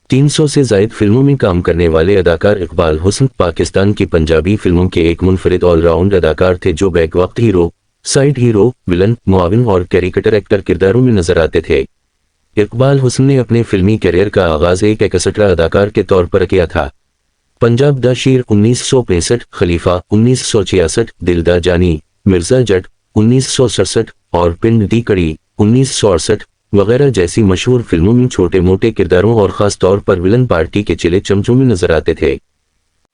300 से ज़ायद फिल्मों में काम करने वाले अदाकार इकबाल हुस्न पाकिस्तान की पंजाबी फिल्मों के एक मुनफरिद ऑलराउंड अदाकार थे जो बैक वक्त हीरो, साइड हीरो, विलन, मुआविन और कैरिकेटर एक्टर किरदारों में नजर आते थे। इकबाल हुस्न ने अपने फिल्मी करियर का आगाज एक एक्सेट्रा अदाकार के तौर पर किया था। पंजाब दा शीर 1965, खलीफा 1966, दिल दा जानी, मिर्जा जट 1967 और पिंड दी कड़ी 1968 वगैरह जैसी मशहूर फिल्मों में छोटे मोटे किरदारों और ख़ास तौर पर विलन पार्टी के चिले चमचों में नजर आते थे।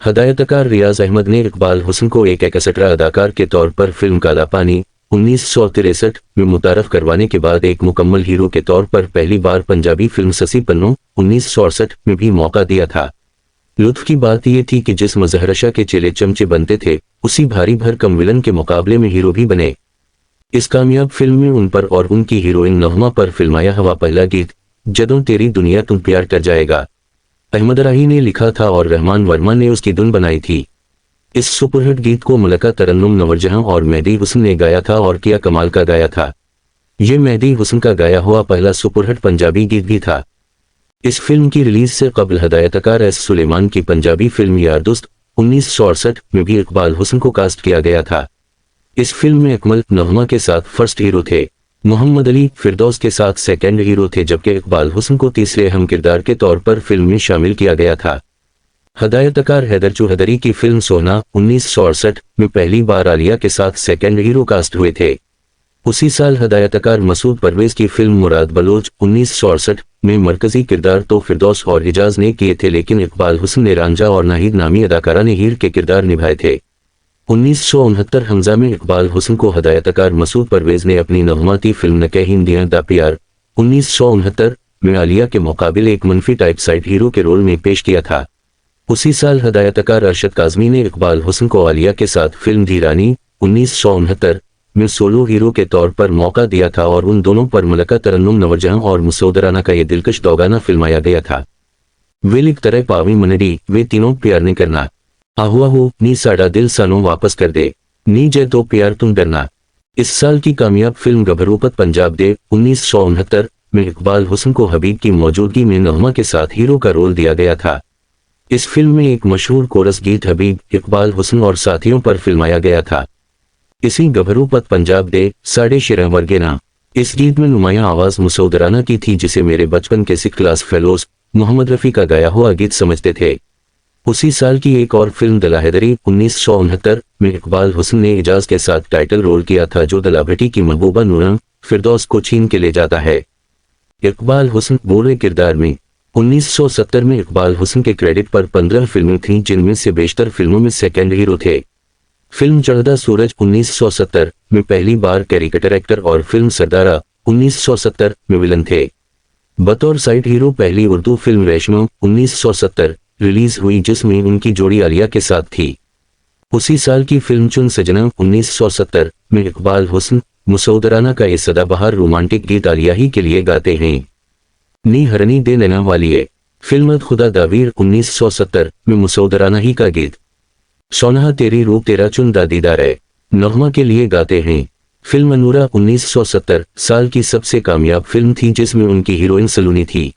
हदायतकार रियाज अहमद ने इकबाल हुस्न को एक एक्सेट्रा अदाकार के तौर पर फिल्म काला पानी 1963 में मुतारफ करवाने के बाद एक मुकम्मल हीरो के तौर पर पहली बार पंजाबी फिल्म ससी पन्नों 1968 में भी मौका दिया था। लुत्फ की बात यह थी कि जिस मजहरशा के चेले चमचे बनते थे उसी भारी भरकम विलन के मुकाबले में हीरो भी बने। इस कामयाब फिल्म में उन पर और उनकी हीरोइन नगमा पर फिल्माया हुआ पहला गीत जदों तेरी दुनिया तुम प्यार कर जाएगा अहमद राही ने लिखा था और रहमान वर्मा ने उसकी धुन बनाई थी। इस सुपरहिट गीत को मलका तरन्नुम नवरजहां और मेहदी हुस्न ने गाया था और किया कमाल का गाया था। ये मेहदी हुस्न का गाया हुआ पहला सुपरहिट पंजाबी गीत भी था। इस फिल्म की रिलीज से कबल हदायतकार एस सुलेमान की पंजाबी फिल्म यार दोस्त 1968 में भी इकबाल हुस्न को कास्ट किया गया था। इस फिल्म में अकमल नगमा के साथ फर्स्ट हीरो थे, मोहम्मद अली फिरदौस के साथ सेकंड हीरो थे, जबकि इकबाल हुस्न को तीसरे अहम किरदार के तौर पर फिल्म में शामिल किया गया था। हदायतकार हैदर चौधरी की फिल्म सोना 1968 में पहली बार आलिया के साथ सेकंड हीरो कास्ट हुए थे। उसी साल हदायतकार मसूद परवेज की फिल्म मुराद बलोच 1968 में मरकजी किरदार तो फिरदौस और हिजाज ने किए थे, लेकिन इकबाल हुस्न ने रांझा और नाहिद नामी अदाकारा ने हीर के किरदार निभाए थे। 1969 हमजा में इकबाल हुस्न को हदायतकार मसूद परवेज ने अपनी नगमाती फिल्म नके हिंदियां दा प्यार 1969 में आलिया के मुकाबले एक मनफी टाइप साइड हीरो के रोल में पेश किया था। उसी साल हदायतकार अरशद काज़मी ने इकबाल हुस्न को आलिया के साथ फिल्म धीरानी 1969 में सोलो हीरो के तौर पर मौका दिया था और उन दोनों पर मलका तरन्नुम नवरजहां और मुसौद राना का यह दिलकश दोगाना फिल्माया गया था। वे लिख तरह पावी मनडी वे तीनों प्यार ने करना, आहुआ हो नी साड़ा दिल सानों वापस कर दे, नी जय तो प्यार तुम डरना। इस साल की कामयाब फिल्म गभरूपत पंजाब दे 1969 में इकबाल हुस्न को हबीब की मौजूदगी में नगमा के साथ हीरो का रोल दिया गया था। इस फिल्म में एक मशहूर कोरस गीत हबीब, इकबाल हुस्न और साथियों पर फिल्माया गया था। इसी गभरूपत पंजाब दे साढ़े शेरा वर्गे ना इस गीत में नुमाया आवाज मुसौद राना की थी, जिसे मेरे बचपन के सिख क्लास फेलोज मोहम्मद रफी का गाया हुआ गीत समझते थे। उसी साल की एक और फिल्म दलाहदरी 1969 में इकबाल हुस्न ने इजाज के साथ टाइटल रोल किया था, जो दलाभटी की महबूबा नूरा फिरदौस को छीन के ले जाता है। इकबाल हुस्न बुरे किरदार में 1970 में इकबाल हुस्न के क्रेडिट पर 15 फिल्में थीं, जिनमें से बेशतर फिल्मों में सेकंड हीरो थे। फिल्म चढ़दा सूरज 1970 में पहली बार कैरिकेटर एक्टर और फिल्म सरदारा 1970 में विलन थे। बतौर साइड हीरो पहली उर्दू फिल्म रेशमा 1970 रिलीज हुई, जिसमें उनकी जोड़ी आलिया के साथ थी। उसी साल की फिल्म चुन सजना 1970 में इकबाल हुस्न मुसौद राना का ये सदाबहार रोमांटिक गीत आलिया ही के लिए गाते हैं। नी हरनी दे नैना वालिए फिल्म खुदा दावीर 1970 में मुसौद राना ही का गीत। सोना तेरी रूप तेरा चुन दा दीदार है नगमा के लिए गाते हैं। फिल्म नूरा 1970 साल की सबसे कामयाब फिल्म थी, जिसमें उनकी हीरोइन सलूनी थी।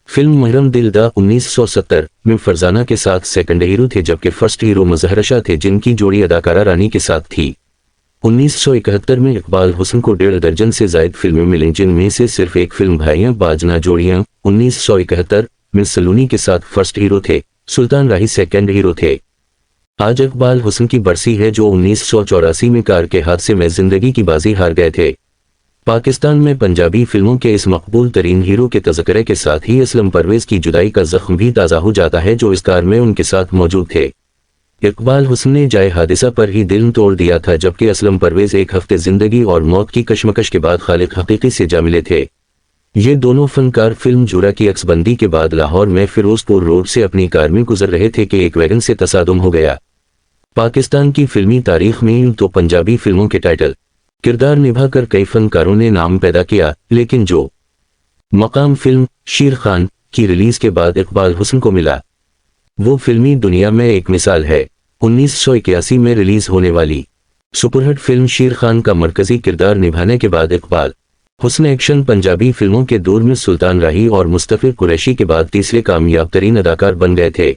फिल्म महरम दिल दा 1970 में फरजाना के साथ सेकंड हीरो थे, जबकि फर्स्ट हीरो मजहरशा थे, जिनकी जोड़ी अदाकारा रानी के साथ थी। 1971 में इकबाल हुस्न को 1.5 दर्जन से जायद फिल्में मिलीं, जिनमें से सिर्फ एक फिल्म भाइयां बाजना जोड़ियां 1971 में सलूनी के साथ फर्स्ट हीरो थे, सुल्तान राही सेकंड हीरो थे। आज इकबाल हुस्न की बरसी है, जो 1984 में कार के हादसे में जिंदगी की बाजी हार गए थे। पाकिस्तान में पंजाबी फिल्मों के इस मकबूल तरीन हीरो के तज़किरे के साथ ही असलम परवेज की जुदाई का जख्म भी ताज़ा हो जाता है, जो इस कार में उनके साथ मौजूद थे। इकबाल हुस्न ने जाए हादिसा पर ही दिल तोड़ दिया था, जबकि असलम परवेज एक हफ्ते जिंदगी और मौत की कशमकश के बाद खालिक हकीकी से जा मिले थे। ये दोनों फनकार फिल्म जुरा की अक्सबंदी के बाद लाहौर में फिरोजपुर रोड से अपनी कार में गुजर रहे थे कि एक वैगन से तसादुम हो गया। पाकिस्तान की फिल्मी तारीख में तो पंजाबी फिल्मों के टाइटल किरदार निभाकर कई फनकारों ने नाम पैदा किया, लेकिन जो मकाम फिल्म शेर खान की रिलीज के बाद इकबाल हुस्न को मिला, वो फिल्मी दुनिया में एक मिसाल है। 1981 में रिलीज होने वाली सुपरहिट फिल्म शेर खान का मरकजी किरदार निभाने के बाद इकबाल हुस्न एक्शन पंजाबी फिल्मों के दौर में सुल्तान राही और मुस्तफिर कुरैशी के बाद तीसरे कामयाब तरीन अदाकार बन गए थे।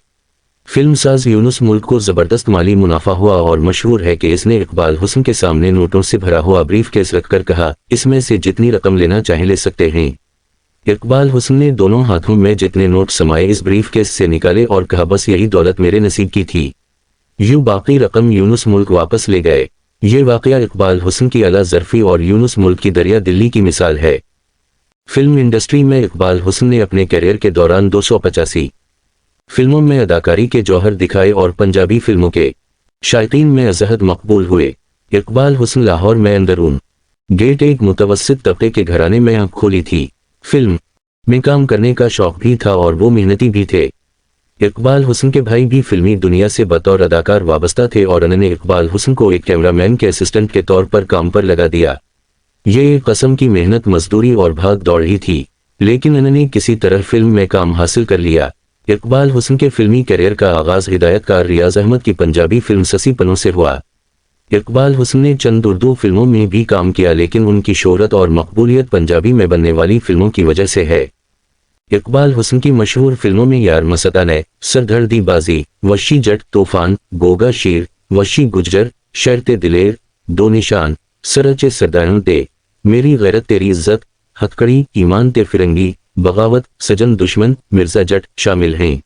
फिल्मसाज यूनुस मुल्क को जबरदस्त माली मुनाफा हुआ और मशहूर है कि इसने इकबाल हुस्न के सामने नोटों से भरा हुआ ब्रीफकेस रखकर कहा, इसमें से जितनी रकम लेना चाहे ले सकते हैं। इकबाल हुस्न ने दोनों हाथों में जितने नोट समाये इस ब्रीफकेस से निकाले और कहा, बस यही दौलत मेरे नसीब की थी। यूं बाकी रकम यूनुस मुल्क वापस ले गए। ये वाकया इकबाल हुस्न की अला ज़र्फ़ी और यूनुस मुल्क की दरिया दिल्ली की मिसाल है। फिल्म इंडस्ट्री में इकबाल हुस्न ने अपने करियर के दौरान 285 फिल्मों में अदाकारी के जौहर दिखाए और पंजाबी फिल्मों के शायकीन में अजहद मकबूल हुए। इकबाल हुस्न लाहौर में अंदरून गेट एक मुतवस्सित तबके के घराने में आंख खोली थी। फिल्म में काम करने का शौक भी था और वो मेहनती भी थे। इकबाल हुस्न के भाई भी फिल्मी दुनिया से बतौर अदाकार वाबस्ता थे और उन्होंने इकबाल हुस्न को एक कैमरामैन के असिस्टेंट के तौर पर काम पर लगा दिया। ये एक कस्म की मेहनत मजदूरी और भाग दौड़ ही थी, लेकिन उन्होंने किसी तरह फिल्म में काम हासिल कर लिया। इकबाल हुस्न के फिल्मी करियर का आगाज हिदायतकार रियाज अहमद की पंजाबी फिल्म ससी पनों से हुआ। इकबाल हुस्न ने चंद उर्दू फिल्मों में भी काम किया, लेकिन उनकी शोहरत और मकबूलियत पंजाबी में बनने वाली फिल्मों की वजह से है। इकबाल हुस्न की मशहूर फिल्मों में यार मस्तान है, सरधर्दी बाजी, वशी जट, तूफान, गोगा शेर, वशी गुजर, शर्ते दिलेर, दो निशान, सरचे सरदारों ते, मेरी गैरत तेरी इज्जत, हथकड़ी, ईमान ते फिरंगी, बगावत, सजन दुश्मन, मिर्जा जट शामिल हैं।